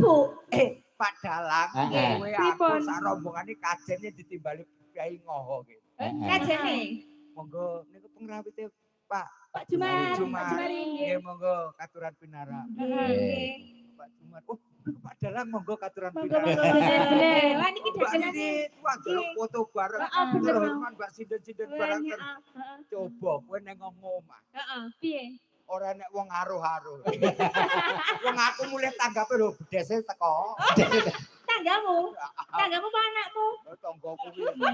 Bu? Pak Dalang, kowe aku sak rombongane kajene ditimbali Kyai Ngoho iki. Kajene. Monggo niku pengrawite Pak Jumari. Nggih monggo katuran pinara. Nggih. Pak Jumar. Oh, Pak Dalang monggo katuran Monggo pinara. bener. Lah niki daganane Tuang jaluk foto bareng. bener. Hormat Mbak Sinden bareng. Coba kowe nang omah. Heeh, piye? Ora nek wong aruh-aruh. Wong aku mulih tanggape lho bedese teko. Tanggamu? Tanggamu apa anakmu? Tanggaku kuwi.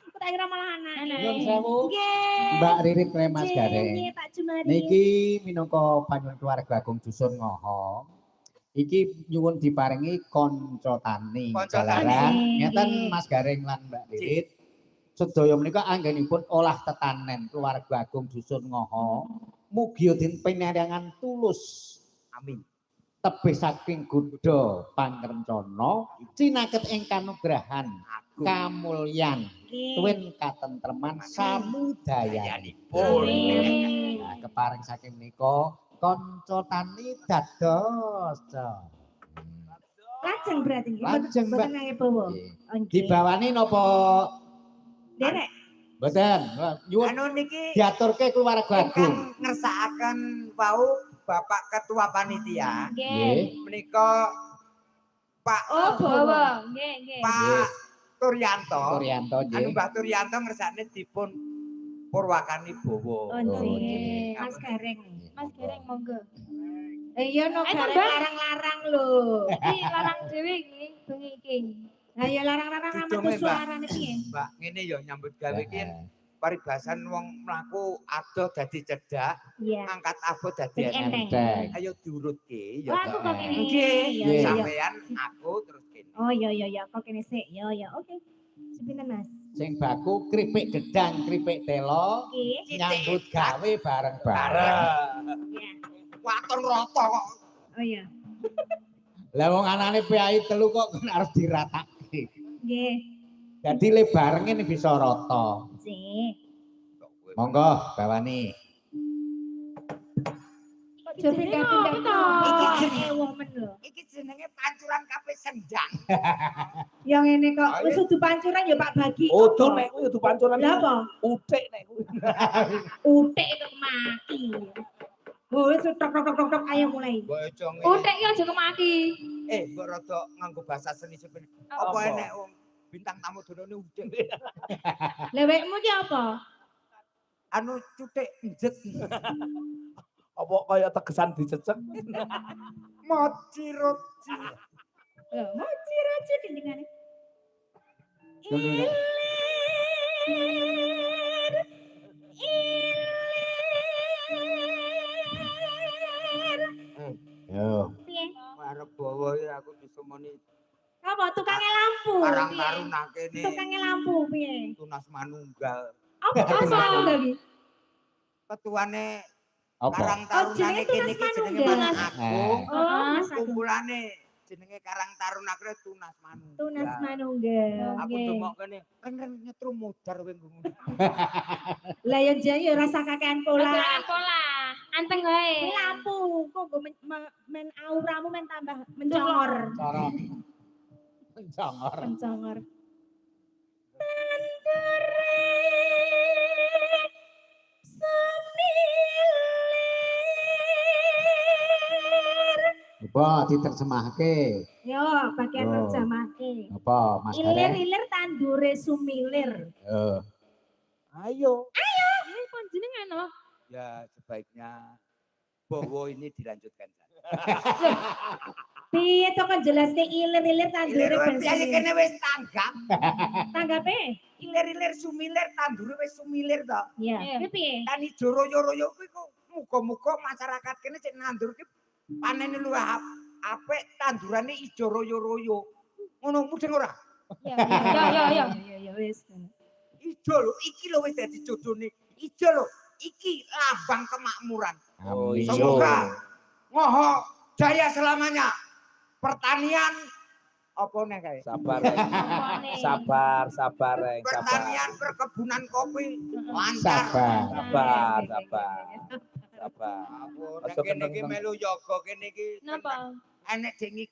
Aku tak kira malah anak. Nyuwun sewu. Nggih. Mbak Ririt Mas Gareng. Nggih, Pak Jumari. Niki minangka panjenengan keluarga Agung Dusun Ngoho. Iki nyuwun diparingi kanca tani. Jalaran ngeten Mas Gareng lan Mbak Ririt. Sedaya menika anggenipun olah tetanen keluarga Agung Dusun Ngoho. Mugi den pinaringan tulus. Amin. Tebih saking Gudha pangrencana cinaket ing kanugrahan kamulyan tuwin katentreman samudayanipun. Nah, keparing saking menika kanca tani dados. Lajeng berarti nggih. Lajeng Mbak. Boten ngangge bawa. Dibawani napa? Derek. Mboten. Nyuwun Anu niki diaturke keluarga Agung. Ngersakaken wau Bapak Ketua Panitia. Nggih. Menika Pak Bawa. Nggih. Pak Turyanto. Anu Nggih. Mbak Turyanto ngersakne dipun purwakani bawa. Oh nggih. Mas Gareng. Mas Gareng monggo. Iya no gareng larang-larang lho. Iki larang dhewe iki bengi iki. Lah ya larang-larang ametu suarane piye? Mbak ngene ya nyambut gawe iki paribasan wong mlaku adoh dadi cedak, angkat abot dadi enteng. Ayo diurutke ya. Aku kok kene. Nggih. Sampeyan aku terus kene. Oh iya kok kene sik. Ya oke. Sepinten Mas? Sing baku kripik gedang, kripik telo, nyambut gawe bareng-bareng. Iya. Waton rata kok. Oh iya. Lah wong anane PAI telu kok arep diratake. Nggih. Jadi le barenge ning bisa rata. Sik. Monggo bawani. Aja pindah-pindah. Iki jenenge wong men lho. Iki jenenge pancuran kape sendang. Ya ngene kok wis kudu pancuran ya Pak Bagi. Udah nek kuwi kudu pancuran. Lah apa? Uthik nek kuwi. Uthik kok mati. Wis tok ayo mulai. Uthik ya aja kemaki. Mbok rada nganggo bahasa seni sepen. Apa enek wong bintang tamu donone uthik. Lewekmu ki apa? Anu cuthik njet. Apa kaya tegesan dicecek? Moci roci. Lho, moci roci dindingane. Ilir. Yo. Piye? Arep bawa ya aku disumoni. Apa tukange lampu? Karang-karuna kene. Tukange lampu piye? Tunas manunggal. Apa lagi? Ketuane Apa? Karang Tarunane kene iki jenenge Mas Agung. Oh, Kumpulane jenenge Karang Taruna kuwi Tunas Manunggal. Tunas manunggal. Aku ndongok kene, kan nyetrum mudar kowe ngono. Lah ya jaya rasa kakean pola. Jangan pola. Anteng wae. Lampu kok men auramu men tambah mencongor. Cara mencongor. Mencongor. Apa diterjemahke? Yo, bagian terjemahke. Apa Mas Gareng? Ilir-ilir tandure sumilir. Ayo. Ini panjenengan oh. Ya sebaiknya Bowo ini dilanjutkan saja. Piye to kan jelaske ilir-ilir tandure ben sumilir. Kene wis tanggap. Tanggape? Ilir-ilir sumilir tandure wis sumilir to. Iya. Kuwi piye? Kan ijo royo-royo kuwi kok muga-muga masyarakat kene cek nandur ki panene luwih apik tandurane ijo royo-royo. Ngono mudeng ora? Ya. Ya wis. Ijo lho, iki lho wis dadi jodone. Ijo lho, iki lambang kemakmuran. Semoga Ngoho jaya selamanya. Pertanian apa nih kayak? Sabar. Pertanian perkebunan kopi lancar. Sabar. Aku nek kene iki melu yoga kene iki. Napa? Enek jengi